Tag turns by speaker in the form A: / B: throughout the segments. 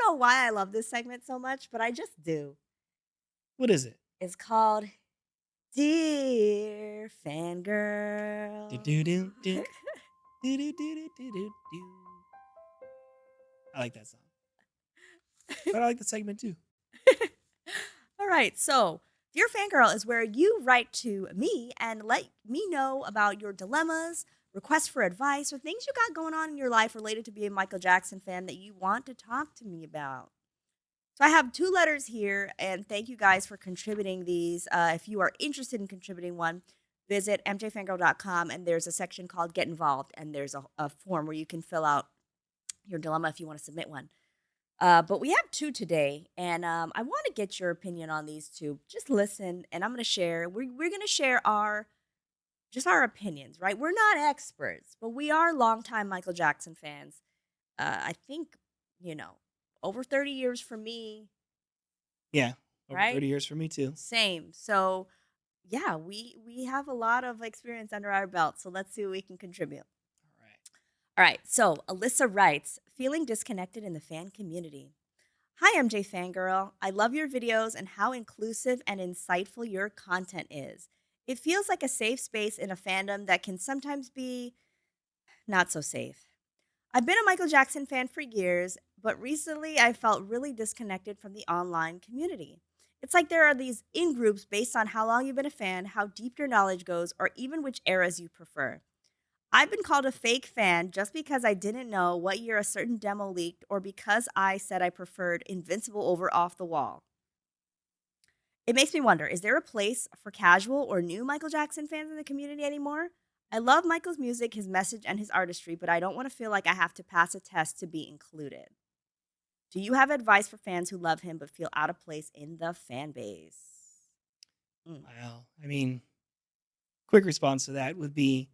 A: know why I love this segment so much, but I just do.
B: What is it?
A: It's called Dear
B: Do
A: Fangirl.
B: do do do do do do do do do. I like that song, but I like the segment too.
A: All right, so Dear Fangirl is where you write to me and let me know about your dilemmas, requests for advice, or things you got going on in your life related to being a Michael Jackson fan that you want to talk to me about. So I have two letters here, and thank you guys for contributing these. If you are interested in contributing one, visit mjfangirl.com, and there's a section called Get Involved, and there's a form where you can fill out your dilemma if you want to submit one. But we have two today, and I want to get your opinion on these two. Just listen, and I'm going to share. We're going to share our just our opinions, right? We're not experts, but we are longtime Michael Jackson fans. I think you know over 30 years for me,
B: Yeah, over
A: right?
B: 30 years for me too.
A: Same. So yeah, we have a lot of experience under our belt. So let's see what we can contribute.
B: All right.
A: All right. So Alyssa writes, feeling disconnected in the fan community. Hi, MJ Fangirl. I love your videos and how inclusive and insightful your content is. It feels like a safe space in a fandom that can sometimes be not so safe. I've been a Michael Jackson fan for years, but recently I felt really disconnected from the online community. It's like there are these in groups based on how long you've been a fan, how deep your knowledge goes, or even which eras you prefer. I've been called a fake fan just because I didn't know what year a certain demo leaked or because I said I preferred Invincible over Off the Wall. It makes me wonder, is there a place for casual or new Michael Jackson fans in the community anymore? I love Michael's music, his message, and his artistry, but I don't want to feel like I have to pass a test to be included. Do you have advice for fans who love him but feel out of place in the fan base? Mm.
B: Wow. I mean, quick response to that would be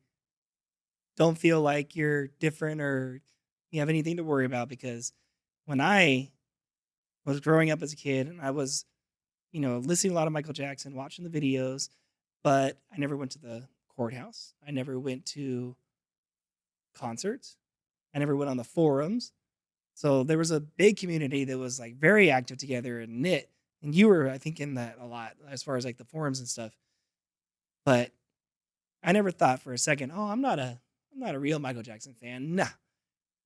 B: don't feel like you're different or you have anything to worry about because when I was growing up as a kid and I was, listening to a lot of Michael Jackson, watching the videos, but I never went to the courthouse. I never went to concerts. I never went on the forums. So there was a big community that was like very active together and knit. And you were, I think, in that a lot as far as like the forums and stuff. But I never thought for a second, oh, I'm not a real Michael Jackson fan. Nah.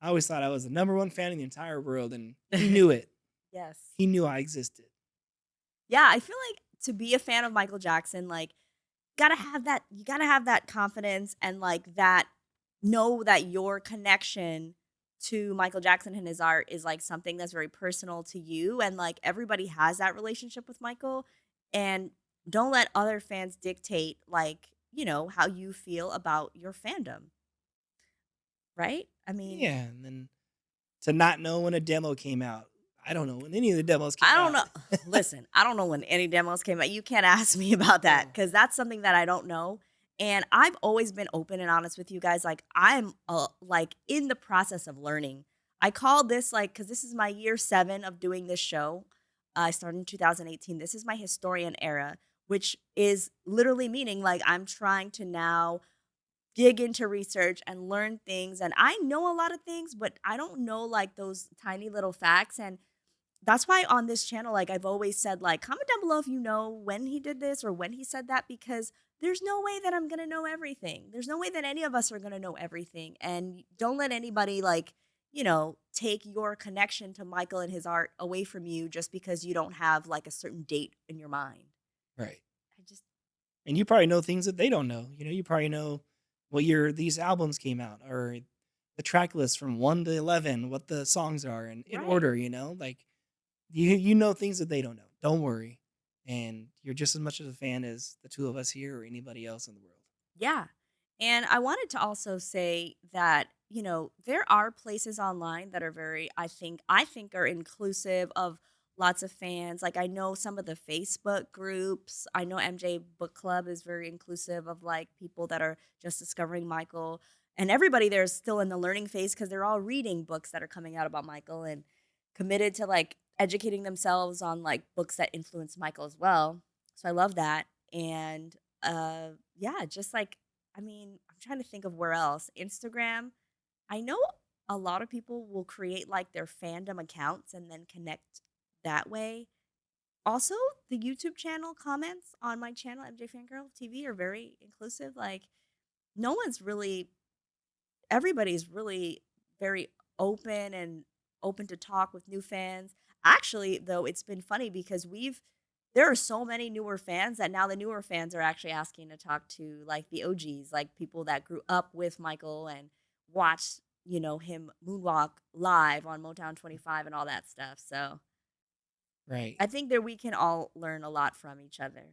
B: I always thought I was the number one fan in the entire world, and he knew it.
A: Yes.
B: He knew I existed.
A: Yeah, I feel like to be a fan of Michael Jackson, like, you gotta have that confidence and, like, that know that your connection to Michael Jackson and his art is, like, something that's very personal to you, and, like, everybody has that relationship with Michael, and don't let other fans dictate, like, how you feel about your fandom, right? I mean,
B: Yeah, and then to not know when a demo came out. I don't know when any of the demos
A: I
B: came
A: don't
B: out.
A: know. Listen, I don't know when any demos came out. You can't ask me about that
B: Oh,
A: because that's something that I don't know. And I've always been open and honest with you guys. Like I'm like in the process of learning. I call this like because this is my year 7 of doing this show. I started in 2018. This is my historian era, which is literally meaning like I'm trying to now dig into research and learn things. And I know a lot of things, but I don't know like those tiny little facts. And that's why on this channel, like I've always said, like, comment down below if you know when he did this or when he said that, because there's no way that I'm gonna know everything. There's no way that any of us are gonna know everything. And don't let anybody like, take your connection to Michael and his art away from you just because you don't have like a certain date in your mind.
B: right.
A: I just
B: And you probably know things that they don't know. You probably know what year these albums came out or the track list from 1 to 11, what the songs are in
A: right.
B: order. Like you know things that they don't know. Don't worry. And you're just as much of a fan as the two of us here or anybody else in the world.
A: Yeah. And I wanted to also say that, there are places online that are very I think are inclusive of lots of fans. Like I know some of the Facebook groups. I know MJ Book Club is very inclusive of like people that are just discovering Michael. And everybody there is still in the learning phase because they're all reading books that are coming out about Michael and committed to like educating themselves on like books that influence Michael as well. So I love that. And yeah, just like, I mean, I'm trying to think of where else. Instagram. I know a lot of people will create like their fandom accounts and then connect that way. Also, the YouTube channel comments on my channel, MJ Fangirl TV, are very inclusive. Like, no one's really, everybody's really very open and open to talk with new fans. Actually, though, it's been funny because there are so many newer fans that now the newer fans are actually asking to talk to like the OGs, like people that grew up with Michael and watched, him moonwalk live on Motown 25 and all that stuff. So
B: Right.
A: I think that we can all learn a lot from each other.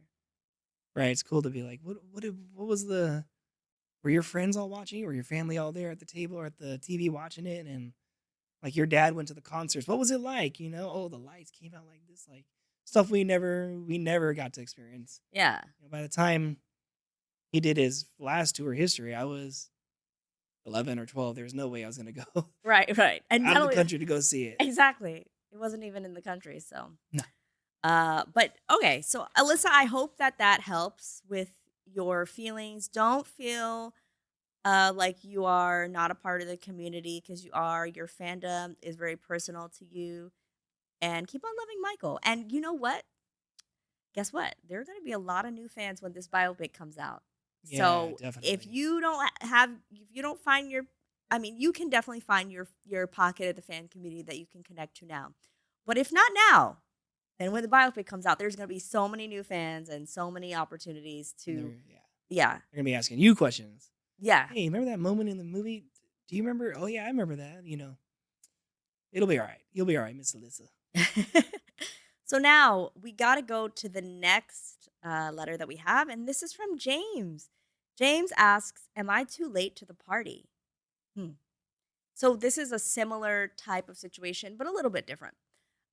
B: Right. It's cool to be like, what was the were your friends all watching? Were your family all there at the table or at the TV watching it? And like your dad went to the concerts. What was it like? Oh, the lights came out like this, like stuff we never got to experience.
A: Yeah.
B: By the time he did his last tour history, I was 11 or 12. There was no way I was gonna go
A: Right, right. And
B: out
A: not
B: of the
A: only
B: country to go see it.
A: exactly. It wasn't even in the country, so
B: No.
A: but okay, so Alyssa, I hope that that helps with your feelings. Don't feel like you are not a part of the community because you are. Your fandom is very personal to you, and keep on loving Michael. And you know what? Guess what? There are going to be a lot of new fans when this biopic comes out.
B: Yeah,
A: So
B: definitely.
A: if you don't find your, I mean, you can definitely find your pocket of the fan community that you can connect to now. But if not now, then when the biopic comes out, there's going to be so many new fans and so many opportunities
B: And
A: to,
B: yeah,
A: yeah,
B: they're gonna be asking you questions.
A: yeah.
B: Hey, remember that moment in the movie? Do you remember? Oh yeah, I remember that. It'll be all right. You'll be all right, Miss Alyssa.
A: So now we got to go to the next letter that we have, and this is from James. James asks, "Am I too late to the party?" Hmm. So this is a similar type of situation, but a little bit different.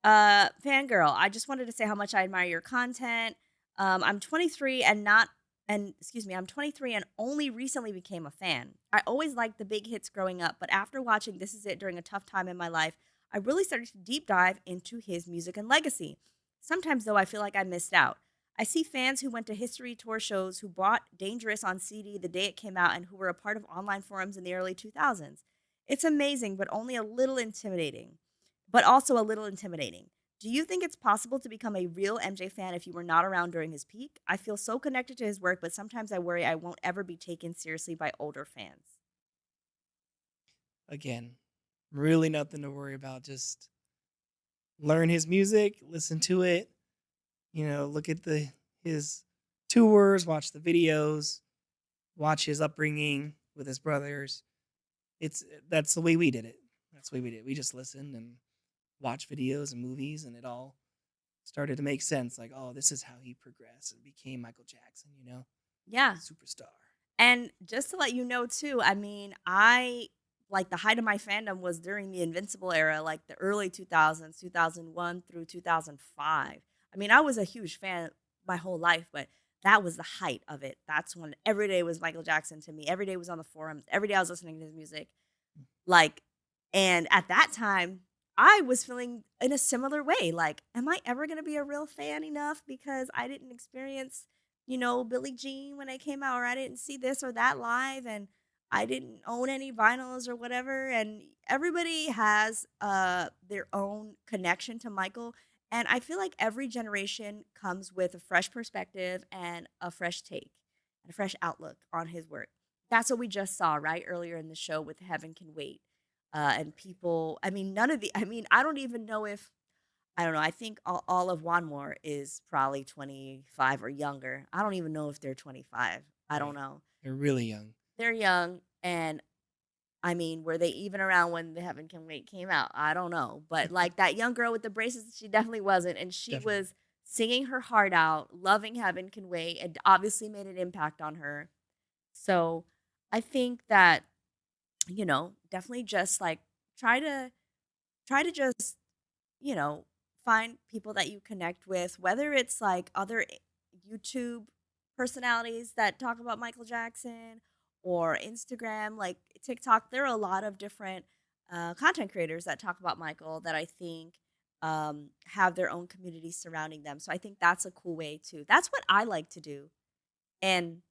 A: Fangirl, I just wanted to say how much I admire your content. I'm 23 and not, and excuse me, I'm 23 and only recently became a fan. I always liked the big hits growing up, but after watching This Is It during a tough time in my life, I really started to deep dive into his music and legacy. Sometimes, though, I feel like I missed out. I see fans who went to history tour shows, who bought Dangerous on CD the day it came out, and who were a part of online forums in the early 2000s. It's amazing, but also a little intimidating. Do you think it's possible to become a real MJ fan if you were not around during his peak? I feel so connected to his work, but sometimes I worry I won't ever be taken seriously by older fans.
B: Again, really nothing to worry about. Just learn his music, listen to it. Look at the his tours, watch the videos, watch his upbringing with his brothers. That's the way we did it. That's the way we did. We just listened and watched videos and movies, and it all started to make sense. Like, oh, this is how he progressed and became Michael Jackson.
A: Yeah.
B: Superstar.
A: And just to let you know too, I mean, I like the height of my fandom was during the Invincible era, like the early 2000s, 2001 through 2005. I mean, I was a huge fan my whole life, but that was the height of it. That's when every day was Michael Jackson to me. Every day was on the forums. Every day I was listening to his music. Like, and at that time, I was feeling in a similar way. Like, am I ever going to be a real fan enough because I didn't experience, Billie Jean when I came out, or I didn't see this or that live, and I didn't own any vinyls or whatever. And everybody has their own connection to Michael. And I feel like every generation comes with a fresh perspective and a fresh take and a fresh outlook on his work. That's what we just saw, right? Earlier in the show with Heaven Can Wait. And people, I mean, I don't even know if, I don't know. I think all of Wanmore is probably 25 or younger. I don't even know if they're 25. I don't
B: Right.
A: know.
B: They're really young.
A: They're young. And I mean, were they even around when the Heaven Can Wait came out? I don't know. But like that young girl with the braces, she definitely wasn't. And she
B: Definitely.
A: was singing her heart out, loving Heaven Can Wait, and obviously made an impact on her. So I think that, definitely just like try to just, you know, find people that you connect with, whether it's like other YouTube personalities that talk about Michael Jackson or Instagram, like TikTok. There are a lot of different content creators that talk about Michael that I think have their own community surrounding them. So I think that's a cool way too. That's what I like to do. And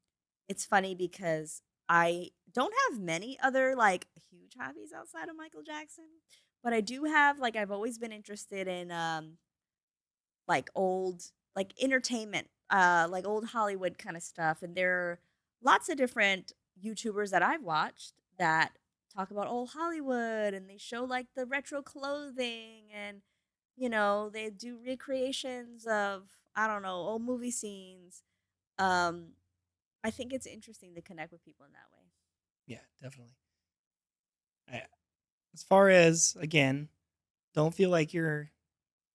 A: it's funny because I don't have many other like huge hobbies outside of Michael Jackson, but I do have like I've always been interested in like old like entertainment, like old Hollywood kind of stuff. And there are lots of different YouTubers that I've watched that talk about old Hollywood and they show like the retro clothing and they do recreations of I don't know, old movie scenes. Um I think it's interesting to connect with people in that way.
B: Yeah, definitely. I, as far as again, don't feel like you're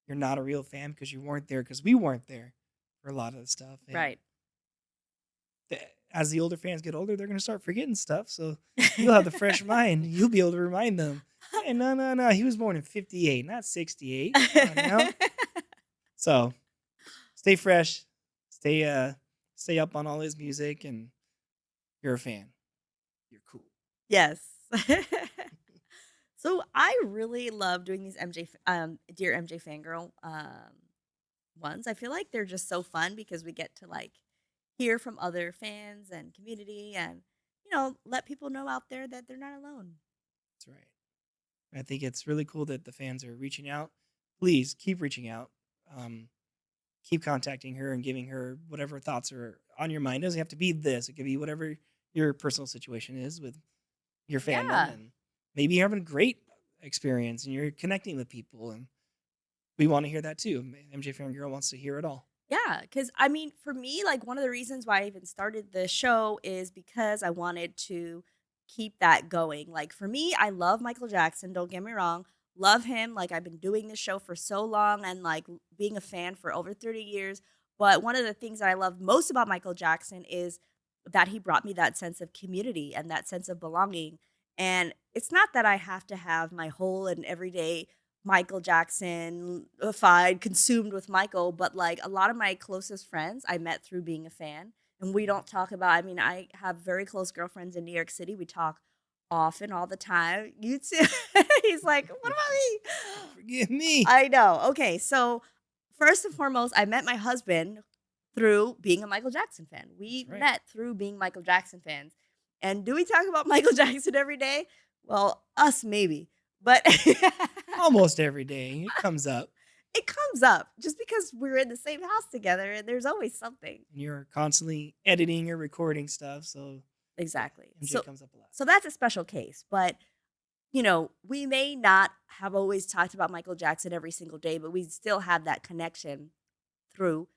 B: not a real fan because you weren't there because we weren't there for a lot of the stuff. And
A: Right.
B: the, as the older fans get older, they're gonna start forgetting stuff. So you'll have the fresh mind. You'll be able to remind them. Hey, no, no, no. He was born in '58, not '68. Come on now. So stay fresh, stay stay up on all his music, and you're a fan. You're cool.
A: Yes. So I really love doing these Dear MJ Fangirl ones. I feel like they're just so fun because we get to like hear from other fans and community and let people know out there that they're not alone.
B: That's right. I think it's really cool that the fans are reaching out. Please keep reaching out. Um, keep contacting her and giving her whatever thoughts are on your mind. It doesn't have to be this. It could be whatever your personal situation is with your fandom,
A: Yeah.
B: and maybe you're having a great experience and you're connecting with people, and we want to hear that too. MJ Fangirl wants to hear it all.
A: Yeah, because I mean, for me, like one of the reasons why I even started the show is because I wanted to keep that going. Like for me, I love Michael Jackson, don't get me wrong. Love him. Like I've been doing this show for so long and like being a fan for over 30 years. But one of the things that I love most about Michael Jackson is that he brought me that sense of community and that sense of belonging. And it's not that I have to have my whole and everyday Michael Jackson-ified, consumed with Michael, but, like, a lot of my closest friends I met through being a fan, and we don't talk about I mean, I have very close girlfriends in New York City, we talk often, all the time. You too? He's like, "What about me?"
B: Forgive me.
A: I know. Okay, so, first and foremost, I met my husband through being a Michael Jackson fan.
B: That's
A: We
B: right.
A: met through being Michael Jackson fans. And do we talk about Michael Jackson every day? Well, us maybe, but
B: Almost every day it comes up,
A: it comes up just because we're in the same house together and there's always something.
B: and you're constantly editing or recording stuff. So yeah,
A: Exactly.
B: MJ comes up a lot.
A: So that's a special case, but we may not have always talked about Michael Jackson every single day, but we still have that connection through,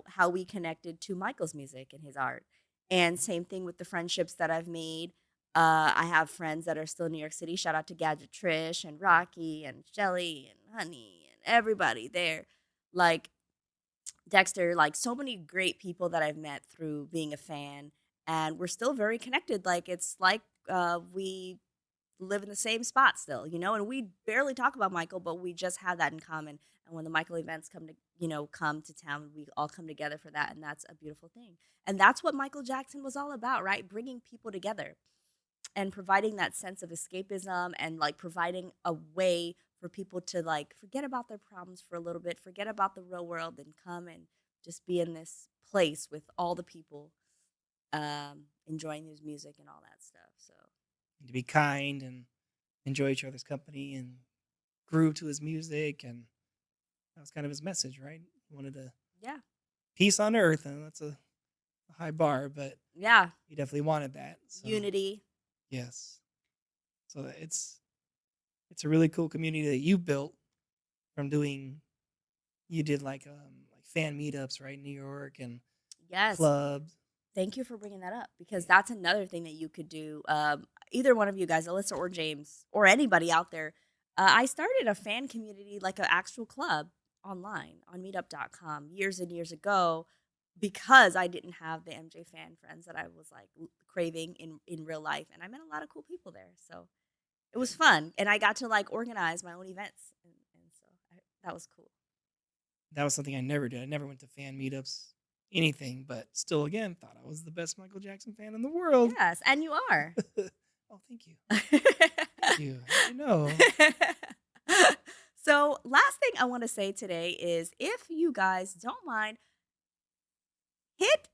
A: how we connected to Michael's music and his art. And same thing with the friendships that I've made. I have friends that are still in New York City. Shout out to Gadget Trish and Rocky and Shelly and Honey and everybody there. Like Dexter, like so many great people that I've met through being a fan. And we're still very connected. Like it's like we live in the same spot still, and we barely talk about Michael, but we just have that in common. And when the Michael events come to town, we all come together for that, and that's a beautiful thing. And that's what Michael Jackson was all about, right? Bringing people together and providing that sense of escapism and like providing a way for people to like forget about their problems for a little bit, forget about the real world and come and just be in this place with all the people enjoying his music and all that stuff. So,
B: And to be kind and enjoy each other's company and groove to his music, and that was kind of his message, right? He wanted a
A: yeah.
B: peace on earth, and that's a high bar, but
A: Yeah,
B: he definitely wanted that. So
A: unity.
B: yes, so it's a really cool community that you built from doing. You did like fan meetups, right, in New York and
A: Yes.
B: clubs.
A: Thank you for bringing that up because
B: Yeah,
A: that's another thing that you could do. Either one of you guys, Alyssa or James, or anybody out there. I started a fan community, like an actual club online on meetup.com years and years ago because I didn't have the MJ fan friends that I was like craving in real life. And I met a lot of cool people there. So it was
B: good.
A: fun. And I got to like organize my own events. And so that was cool.
B: That was something I never did. I never went to fan meetups, anything, but still, again, thought I was the best Michael Jackson fan in the world.
A: Yes. And you are.
B: Oh, thank you. Thank you. How'd you know?
A: So, last thing I want to say today is if you guys don't mind, hit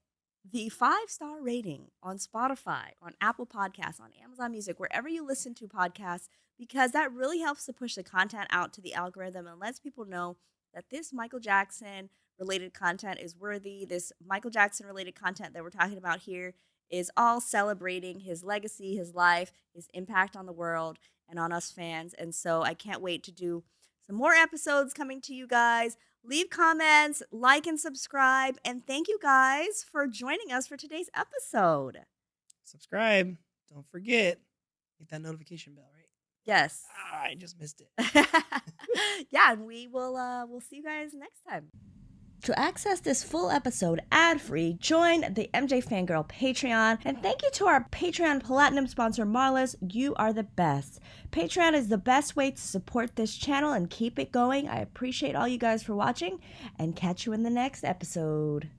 A: the 5-star rating on Spotify, on Apple Podcasts, on Amazon Music, wherever you listen to podcasts, because that really helps to push the content out to the algorithm and lets people know that this Michael Jackson related content is worthy. This Michael Jackson related content that we're talking about here is all celebrating his legacy, his life, his impact on the world and on us fans. And so I can't wait to do some more episodes coming to you guys. Leave comments, like, and subscribe. And thank you guys for joining us for today's episode.
B: Subscribe. Don't forget. Hit that notification bell, right?
A: Yes.
B: Ah, I just missed it.
A: Yeah, and we'll see you guys next time. To access this full episode ad-free, join the MJ Fangirl Patreon. And thank you to our Patreon Platinum sponsor, Marlis. You are the best. Patreon is the best way to support this channel and keep it going. I appreciate all you guys for watching and catch you in the next episode.